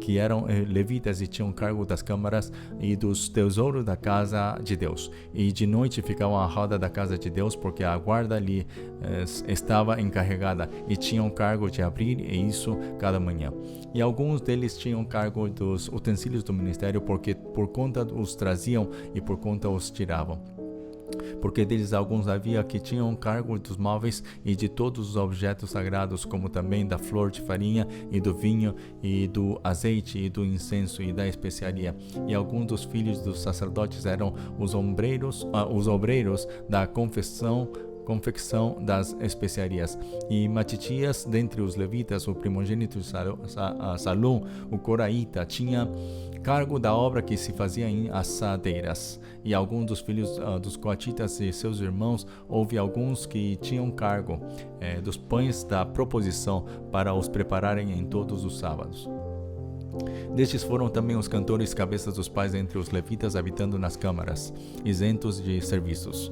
que eram levitas e tinham cargo das câmaras e dos tesouros da casa de Deus. E de noite ficavam à roda da casa de Deus, porque a guarda ali estava encarregada, e tinham cargo de abrir isso cada manhã. E alguns deles tinham cargo dos utensílios do ministério, porque por conta os traziam e por conta os tiravam. Porque deles alguns havia que tinham cargo dos móveis e de todos os objetos sagrados, como também da flor de farinha e do vinho e do azeite e do incenso e da especiaria. E alguns dos filhos dos sacerdotes eram os obreiros da confecção das especiarias. E Matitias, dentre os levitas, o primogênito Salum, o coraíta, tinha cargo da obra que se fazia em assadeiras. E alguns dos filhos dos coatitas e seus irmãos, houve alguns que tinham cargo dos pães da proposição, para os prepararem em todos os sábados. Destes foram também os cantores cabeças dos pais entre os levitas, habitando nas câmaras, isentos de serviços,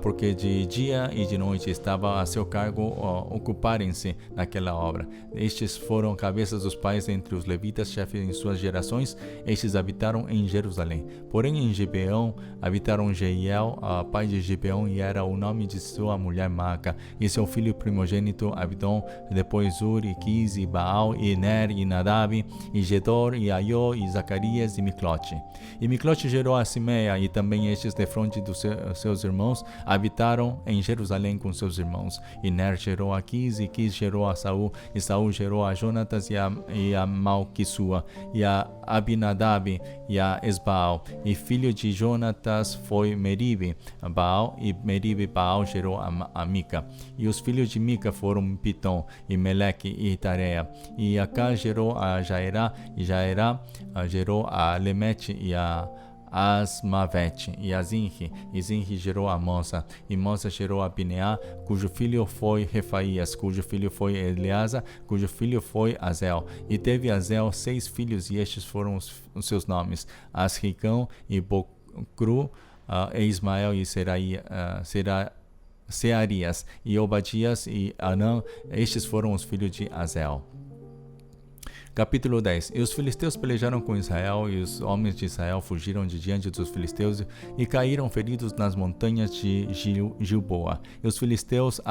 porque de dia e de noite estava a seu cargo ocuparem-se naquela obra. Estes foram cabeças dos pais entre os levitas, chefes em suas gerações. Estes habitaram em Jerusalém. Porém em Gibeão habitaram Jeiel, pai de Gibeão, e era o nome de sua mulher Maaca, e seu filho primogênito Abidom, depois Ur, e Quis, e Baal, e Ner, e Nadab, e Gedor, e Aiô, e Zacarias, e Miclote. E Miclote gerou a Simeia, e também estes, defronte dos seus irmãos, habitaram em Jerusalém com seus irmãos. E Ner gerou a Quis, e Quis gerou a Saul, e Saul gerou a Jonatas e a Malquissua, e a Abinadab, e a Esbaal. E filho de Jonatas foi Meribe, Baal, e Meribe Baal gerou a Mica. E os filhos de Mica foram Pitom, e Meleque, e Tarea. E Acá gerou a Jairá, e Jairá gerou a Lemete, e a Asmavete, e a Zinri, e Zinri gerou a Mosa, e Mosa gerou a Bineá, cujo filho foi Refaías, cujo filho foi Eleasa, cujo filho foi Azel. E teve Azel 6 filhos, e estes foram os seus nomes: Asricão, e Bocru, e Ismael, e Searias, e Obadias, e Anã. Estes foram os filhos de Azel. Capítulo 10. E os filisteus pelejaram com Israel, e os homens de Israel fugiram de diante dos filisteus e caíram feridos nas montanhas de Gilboa. E os filisteus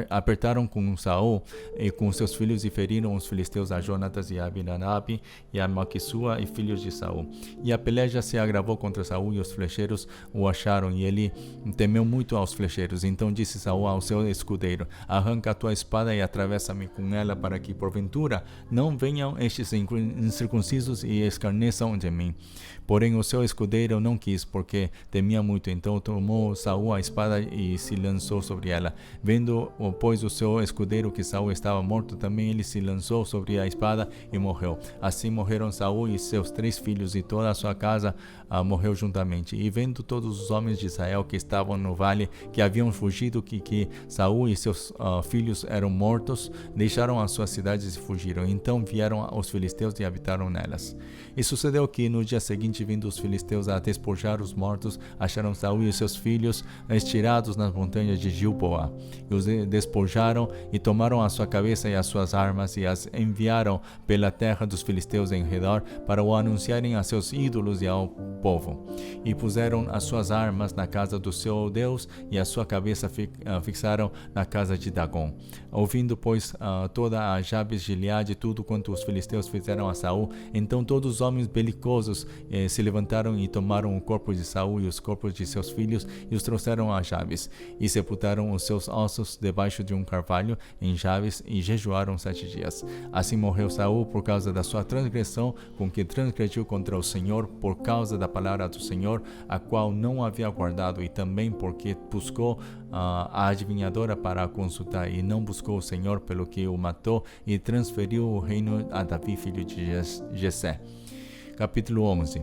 apertaram com Saul e com seus filhos, e feriram os filisteus a Jonatas e a Abinadab e a Malquissua, e filhos de Saul. E a peleja se agravou contra Saul, e os flecheiros o acharam, e ele temeu muito aos flecheiros. Então disse Saul ao seu escudeiro: arranca a tua espada e atravessa-me com ela, para que porventura não venham estes incircuncisos e escarneçam de mim. Porém o seu escudeiro não quis, porque temia muito. Então tomou Saul a espada e se lançou sobre ela. Vendo, pois, o seu escudeiro que Saul estava morto, também ele se lançou sobre a espada e morreu. Assim morreram Saul e seus 3 filhos, e toda a sua casa morreu juntamente. E vendo todos os homens de Israel que estavam no vale, que haviam fugido, que Saul e seus filhos eram mortos, deixaram as suas cidades e fugiram. Então vieram os filisteus e habitaram nelas. E sucedeu que no dia seguinte, vindo os filisteus a despojar os mortos, acharam Saul e seus filhos estirados nas montanhas de Gilboa. E os despojaram e tomaram a sua cabeça e as suas armas e as enviaram pela terra dos filisteus em redor para o anunciarem a seus ídolos e ao povo. E puseram as suas armas na casa do seu Deus e a sua cabeça fixaram na casa de Dagom. Ouvindo, pois, toda a Jabes de Gileade tudo quanto os filisteus fizeram a Saul, então todos os homens belicosos se levantaram e tomaram o corpo de Saul e os corpos de seus filhos e os trouxeram a Jabes, e sepultaram os seus ossos debaixo de um carvalho em Jabes e jejuaram 7 dias. Assim morreu Saul por causa da sua transgressão com que transgrediu contra o Senhor, por causa da palavra do Senhor, a qual não havia guardado, e também porque buscou a adivinhadora para a consultar e não buscou o Senhor, pelo que o matou e transferiu o reino a Davi, filho de Jessé. Capítulo 11.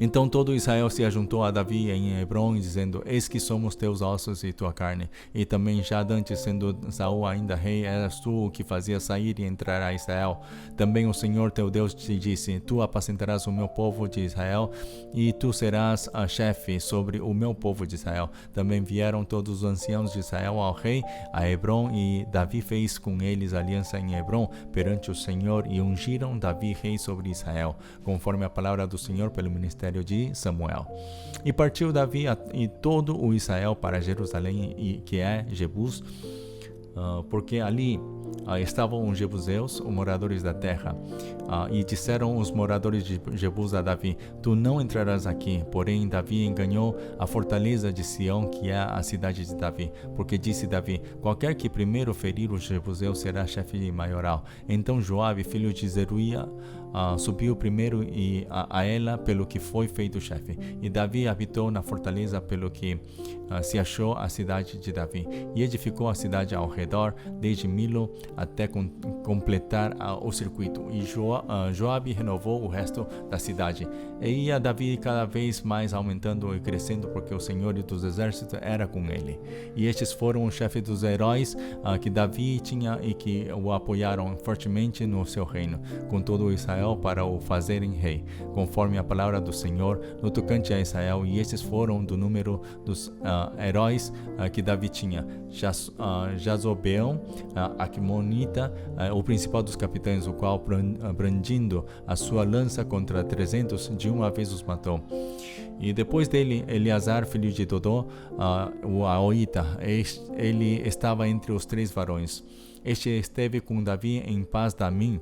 Então todo Israel se ajuntou a Davi em Hebrom, dizendo: Eis que somos teus ossos e tua carne. E também já dantes, sendo Saul ainda rei, eras tu o que fazia sair e entrar a Israel. Também o Senhor teu Deus te disse: Tu apacentarás o meu povo de Israel, e tu serás a chefe sobre o meu povo de Israel. Também vieram todos os anciãos de Israel ao rei, a Hebrom, e Davi fez com eles aliança em Hebrom perante o Senhor, e ungiram Davi rei sobre Israel, conforme a palavra do Senhor pelo ministério de Samuel. E partiu Davi e todo o Israel para Jerusalém, que é Jebus, porque ali estavam os jebuseus, os moradores da terra. E disseram os moradores de Jebus a Davi: Tu não entrarás aqui. Porém Davi enganou a fortaleza de Sião, que é a cidade de Davi, porque disse Davi: Qualquer que primeiro ferir os jebuseus será chefe maioral. Então Joabe, filho de Zeruia, subiu primeiro a ela, pelo que foi feito chefe. E Davi habitou na fortaleza, pelo que se achou a cidade de Davi, e edificou a cidade ao redor, desde Milo até completar o circuito. E Joabe renovou o resto da cidade. E ia Davi cada vez mais aumentando e crescendo, porque o Senhor dos exércitos era com ele. E estes foram os chefes dos heróis que Davi tinha e que o apoiaram fortemente no seu reino, com todo o Israel, para o fazerem rei, conforme a palavra do Senhor no tocante a Israel. E estes foram do número dos heróis que Davi tinha: Jazobeão, Aqumonita, o principal dos capitães, o qual, brandindo a sua lança contra 300, de uma vez os matou. E depois dele, Eleazar, filho de Dodô, o Aoita, ele estava entre os 3 varões. Este esteve com Davi em Pas-damim,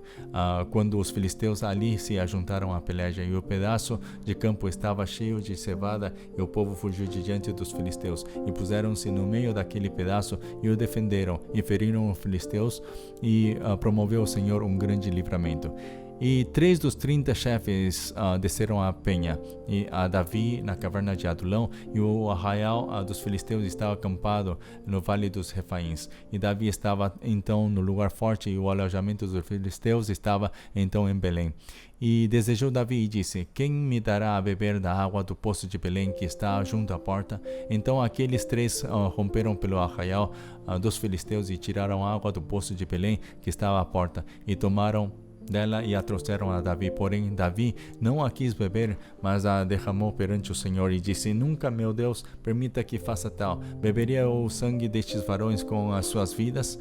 quando os filisteus ali se ajuntaram à peleja, e o pedaço de campo estava cheio de cevada, e o povo fugiu de diante dos filisteus, e puseram-se no meio daquele pedaço, e o defenderam, e feriram os filisteus, e promoveu o Senhor um grande livramento. E 3 dos 30 chefes desceram a penha, e a Davi na caverna de Adulão, e o arraial dos filisteus estava acampado no vale dos Refaíns. E Davi estava então no lugar forte, e o alojamento dos filisteus estava então em Belém. E desejou Davi e disse: Quem me dará a beber da água do poço de Belém, que está junto à porta? Então aqueles 3 romperam pelo arraial dos filisteus e tiraram a água do poço de Belém, que estava à porta, e tomaram dela e a trouxeram a Davi. Porém Davi não a quis beber, mas a derramou perante o Senhor, e disse: Nunca, meu Deus, permita que faça tal. Beberia o sangue destes varões com as suas vidas,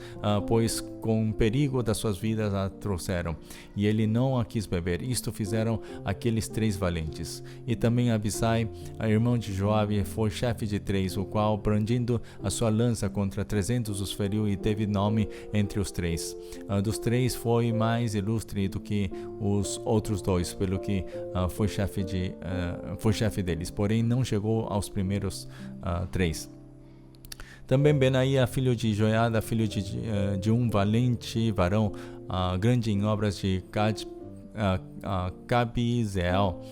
pois com perigo das suas vidas a trouxeram. E ele não a quis beber. Isto fizeram aqueles 3 valentes. E também Abisai, irmão de Joabe, foi chefe de 3, o qual, brandindo a sua lança contra 300, os feriu, e teve nome entre os 3. Dos 3 foi mais ilustre do que os outros 2, pelo que foi chefe deles, porém não chegou aos primeiros 3. Também Benaia, filho de Joiada, filho de um valente varão, grande em obras de Cabizeel,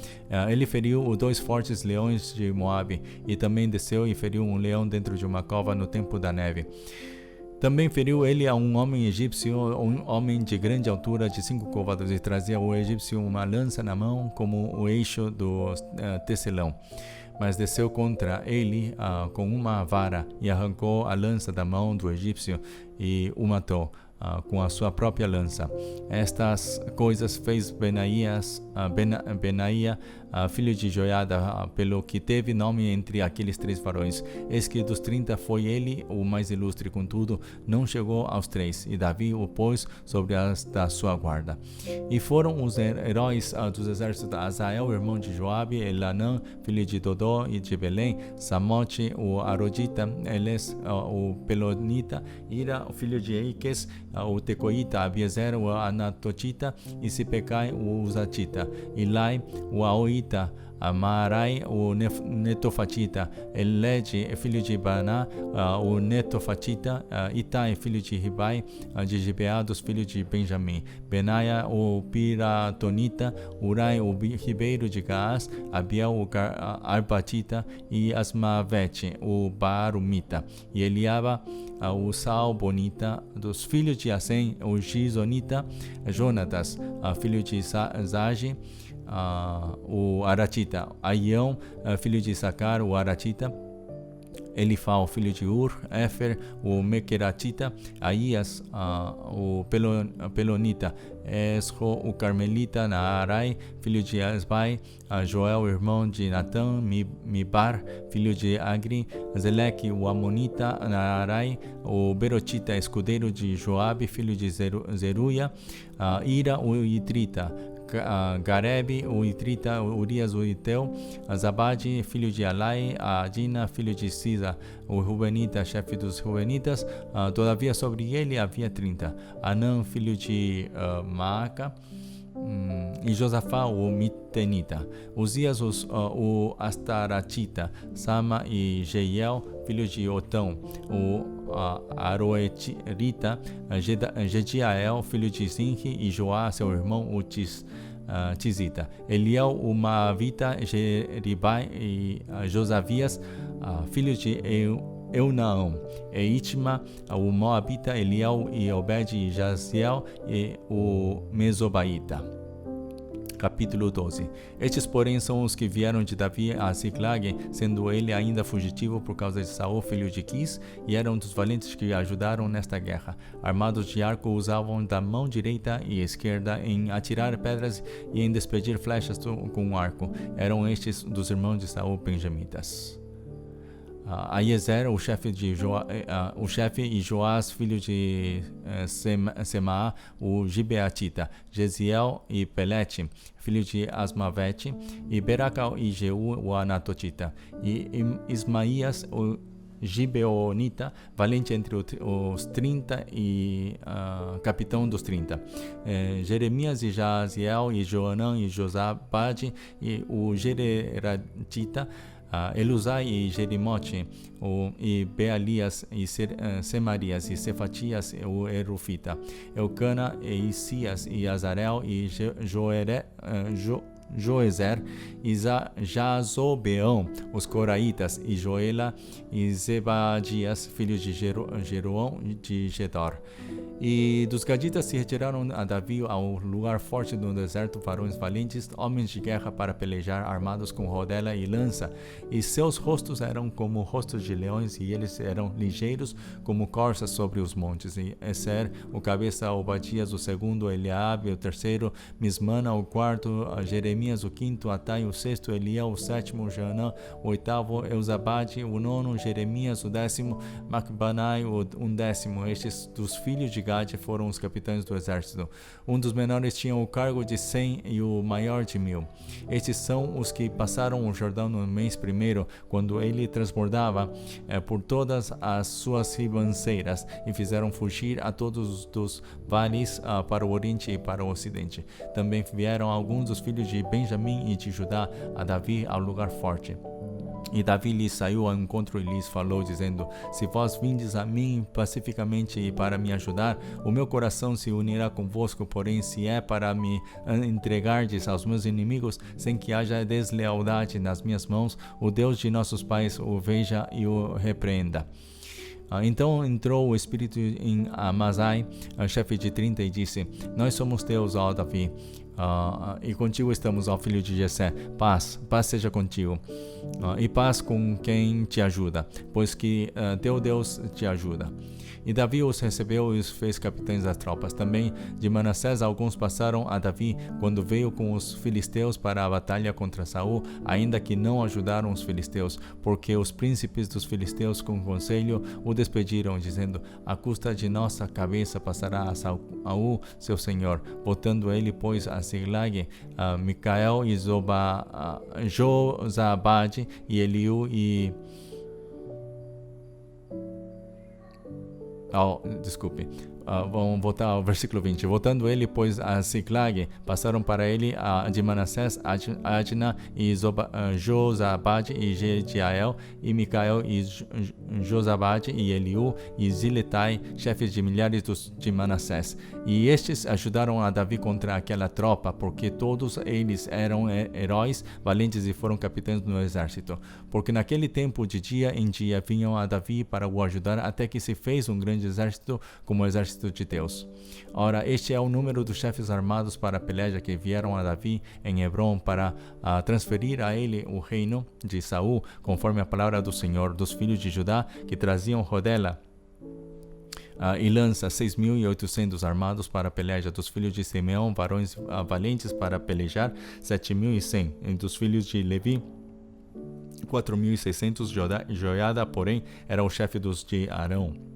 ele feriu os 2 fortes leões de Moabe, e também desceu e feriu um leão dentro de uma cova no tempo da neve. Também feriu ele a um homem egípcio, um homem de grande altura, de 5 côvados, e trazia o egípcio uma lança na mão, como o eixo do tecelão. Mas desceu contra ele com uma vara, e arrancou a lança da mão do egípcio, e o matou. com a sua própria lança. Estas coisas fez Benaia, filho de Joiada, pelo que teve nome entre aqueles 3 varões. Eis que dos 30 foi ele o mais ilustre, contudo não chegou aos 3, e Davi o pôs sobre as da sua guarda. E foram os heróis dos exércitos: Azael, irmão de Joabe, Elanã, filho de Dodó e de Belém, Samote, o Arodita, Eles, o Pelonita, Ira, o filho de Eiques, o Tecoíta, Abiezer, o Anatotita, e Sipecai, o Uzatita, Ilai, o Aoita, Amarai, o Netofatita, Elege, filho de Baná, o Netofatita, Itai, filho de Ribai, de Gibeá, dos filhos de Benjamim, Benaia, o Piratonita, Urai, o ribeiro de Gaás, Abiel, o Arbatita, e Asmavete, o Barumita, e Eliaba, o Salbonita, dos filhos de Assem, o Gizonita, Jonatas, filho de Zage, o Aratita, Aião, filho de Sacar, o Aratita, Elifal, filho de Ur, Éfer, o Mequeratita, Aías, o Pelonita, Esro, o Carmelita, Naarai, filho de Esbai, Joel, irmão de Natã, Mibar, filho de Agri, Zeleque, o Amonita, Naarai, o Berotita, escudeiro de Joabe, filho de Zeruia, Ira, o Itrita, Garebe, o Itrita, Urias, o Iteu, Zabade, filho de Alai, Adina, filho de Sisa, o Rubenita, chefe dos Rubenitas. Todavia sobre ele havia 30. Anã, filho de Maaca, e Josafá, o Mitenita. Uzias, o Astaratita, Sama e Jeiel, filho de Otão, o Aroerita, Gediael, filho de Zinri, e Joá, seu irmão, o Tizita, Eliel, o Maavita, Jeribai e Josavias, filho de Eunaão, Eitma, o Moabita, Eliel e Obed e Jaziel e o Mesobaíta. Capítulo 12. Estes, porém, são os que vieram de Davi a Ziklag, sendo ele ainda fugitivo por causa de Saul, filho de Quis, e eram dos valentes que ajudaram nesta guerra. Armados de arco, usavam da mão direita e esquerda em atirar pedras e em despedir flechas com o arco. Eram estes dos irmãos de Saul, benjamitas. Aiezer, o chefe e Joás, filho de Semaá, o Gibeatita, Jeziel e Pelete, filho de Asmavete, e Beracal e Jeú, o Anatotita, e Ismaías, o Gibeonita, valente entre os 30 e capitão dos 30. Jeremias e Jaziel e Joanã e Josabade e o Gereratita, Elusai e Jerimote, e Bealias e Semarias e Cefatias, o Erufita, Eucana e Isias e Azarel e Joezer e Jazobeão, os Coraitas, e Joela e Zebadias, filhos de Jeroão de Gedor. E dos Gaditas se retiraram a Davi ao lugar forte do deserto varões valentes, homens de guerra para pelejar, armados com rodela e lança, e seus rostos eram como rostos de leões, e eles eram ligeiros como corças sobre os montes. E Eser, o cabeça, Obadias, o segundo, Eliabe, o terceiro, Mismana, o quarto, Jeremias, o quinto, Atai, o sexto, Eliel, o sétimo, Janã, o oitavo, Eusabade, o nono, Jeremias, o 10º, Macbanai, o 11º. Estes dos filhos de Gade foram os capitães do exército. Um dos menores tinha o cargo de 100 e o maior de 1000. Estes são os que passaram o Jordão no mês primeiro, quando ele transbordava por todas as suas ribanceiras, e fizeram fugir a todos dos vales para o oriente e para o ocidente. Também vieram alguns dos filhos de Benjamim e de Judá a Davi ao lugar forte. E Davi lhes saiu ao encontro e lhes falou, dizendo: se vós vindes a mim pacificamente e para me ajudar, o meu coração se unirá convosco, porém se é para me entregardes aos meus inimigos, sem que haja deslealdade nas minhas mãos, o Deus de nossos pais o veja e o repreenda. Então entrou o Espírito em Amazai, chefe de 30, e disse: nós somos teus, ó Davi. E contigo estamos, ó filho de Jessé. Paz seja contigo. E paz com quem te ajuda, pois que teu Deus te ajuda. E Davi os recebeu e os fez capitães das tropas. Também de Manassés alguns passaram a Davi quando veio com os filisteus para a batalha contra Saul, ainda que não ajudaram os filisteus, porque os príncipes dos filisteus com conselho o despediram, dizendo: à custa de nossa cabeça passará a Saul, seu senhor. Voltando ele, pois, a Ziklag, Micael e Josabade e Eliú e... desculpe. Vamos voltar ao versículo 20. Voltando ele, pois, a Ziklag, passaram para ele de Manassés, Adna e Josabade e Jediael e Micael e Josabade e Eliú e Ziletai, chefes de milhares de Manassés. E estes ajudaram a Davi contra aquela tropa, porque todos eles eram heróis valentes e foram capitães no exército. Porque naquele tempo, de dia em dia, vinham a Davi para o ajudar, até que se fez um grande exército, como o exército de Deus. Ora, este é o número dos chefes armados para a peleja que vieram a Davi em Hebrom para transferir a ele o reino de Saul, conforme a palavra do Senhor, dos filhos de Judá, que traziam rodela e lança, 6.800 armados para a peleja. Dos filhos de Simeão, varões valentes para pelejar, 7.100. E dos filhos de Levi, 4.600. Joiada, porém, era o chefe dos de Arão,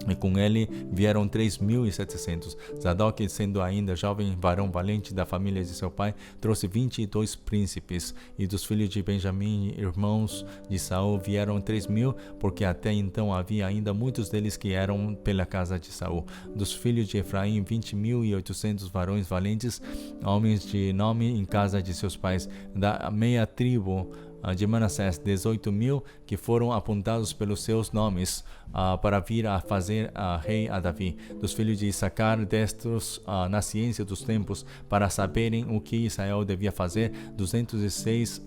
e com ele vieram 3.700. Zadok, sendo ainda jovem, varão valente da família de seu pai, trouxe 22 príncipes. E dos filhos de Benjamim, irmãos de Saul, vieram 3.000, porque até então havia ainda muitos deles que eram pela casa de Saul. Dos filhos de Efraim, 20.800 varões valentes, homens de nome em casa de seus pais. Da meia tribo de Manassés, 18.000 que foram apontados pelos seus nomes para vir a fazer rei a Davi. Dos filhos de Issacar, destros na ciência dos tempos, para saberem o que Israel devia fazer, 206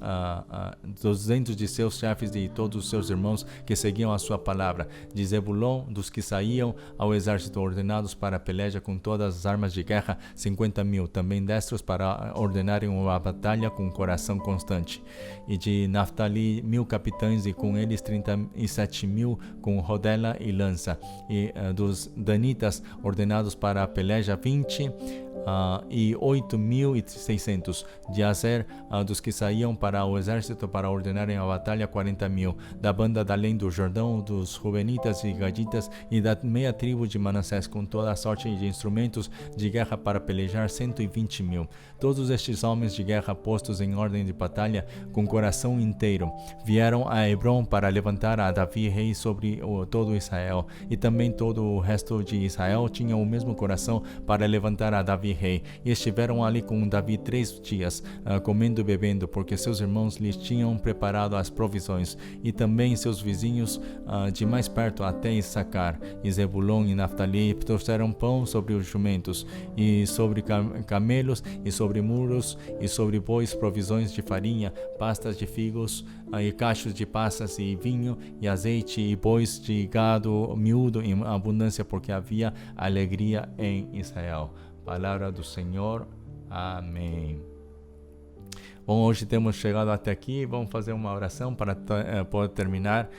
de seus chefes e todos os seus irmãos que seguiam a sua palavra. De Zebulon, dos que saíam ao exército ordenados para a peleja com todas as armas de guerra, 50.000, também destros para ordenarem uma batalha com coração constante. E de Naftali, 1.000 capitães, e com eles 37.000 com rodela e lança. E dos danitas ordenados para a peleja, 20 e 8.600. De Azer, dos que saíam para o exército para ordenarem a batalha, 40.000. Da banda da além do Jordão, dos Rubenitas e Gaditas, e da meia tribo de Manassés, com toda a sorte de instrumentos de guerra para pelejar, 120.000. Todos estes homens de guerra, postos em ordem de batalha, com coração inteiro, vieram a Hebrom para levantar a Davi rei sobre todo Israel. E também todo o resto de Israel tinha o mesmo coração para levantar a Davi rei. E estiveram ali com Davi 3 dias, comendo e bebendo, porque seus irmãos lhes tinham preparado as provisões. E também seus vizinhos de mais perto, até Issacar e Zebulon e Naftali, trouxeram pão sobre os jumentos, e sobre camelos, e sobre muros, e sobre bois, provisões de farinha, pastas de figos, e cachos de passas, e vinho, e azeite, e bois de gado miúdo em abundância, porque havia alegria em Israel. Palavra do Senhor. Amém. Bom, hoje temos chegado até aqui. Vamos fazer uma oração para poder terminar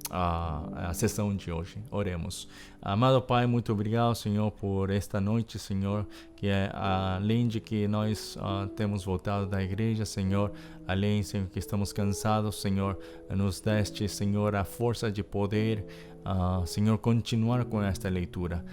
a sessão de hoje. Oremos. Amado Pai, muito obrigado, Senhor, por esta noite, Senhor, que além de que nós temos voltado da igreja, Senhor, além, Senhor, que estamos cansados, Senhor, nos deste, Senhor, a força de poder, Senhor, continuar com esta leitura.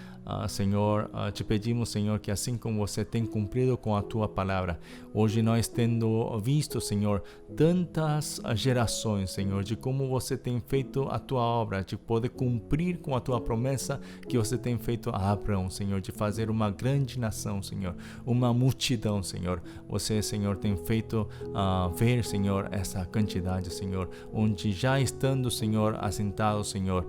Senhor, te pedimos, Senhor, que assim como você tem cumprido com a tua palavra, hoje nós tendo visto, Senhor, tantas gerações, Senhor, de como você tem feito a tua obra, de poder cumprir com a tua promessa que você tem feito a Abraão, Senhor, de fazer uma grande nação, Senhor, uma multidão, Senhor. Você, Senhor, tem feito ver, Senhor, essa quantidade, Senhor, onde já estando, Senhor, assentados, Senhor,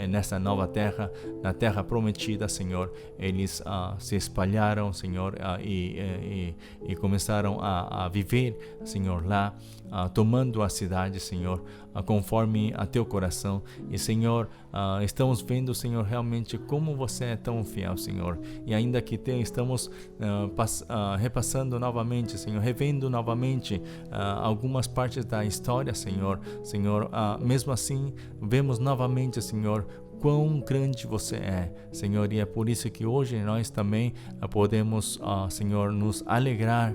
nessa nova terra, na terra prometida, Senhor, eles se espalharam, Senhor, e começaram a viver, Senhor, lá, tomando a cidade, Senhor, conforme a teu coração. E, Senhor, estamos vendo, Senhor, realmente como você é tão fiel, Senhor. E ainda que estamos repassando novamente, Senhor, revendo novamente algumas partes da história, Senhor, mesmo assim, vemos novamente, Senhor, quão grande você é, Senhor, e é por isso que hoje nós também podemos, Senhor, nos alegrar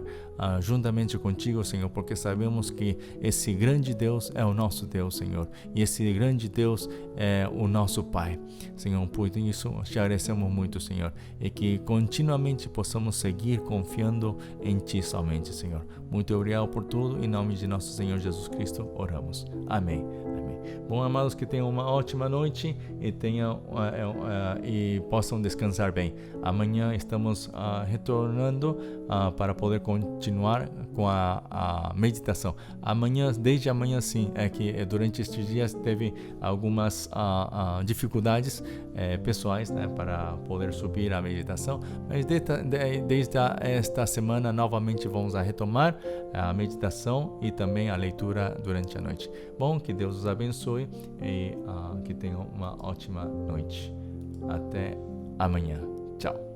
juntamente contigo, Senhor, porque sabemos que esse grande Deus é o nosso Deus, Senhor, e esse grande Deus é o nosso Pai, Senhor. Por isso te agradecemos muito, Senhor, e que continuamente possamos seguir confiando em Ti somente, Senhor. Muito obrigado por tudo, em nome de nosso Senhor Jesus Cristo oramos. Amém. Bom, amados, que tenham uma ótima noite e e possam descansar bem. Amanhã estamos retornando para poder continuar com a meditação. Desde amanhã sim, é que durante estes dias teve algumas dificuldades pessoais, né, para poder subir a meditação, mas desde esta semana novamente vamos retomar a meditação e também a leitura durante a noite. Bom, que Deus os abençoe e que tenham uma ótima noite. Até amanhã. Tchau.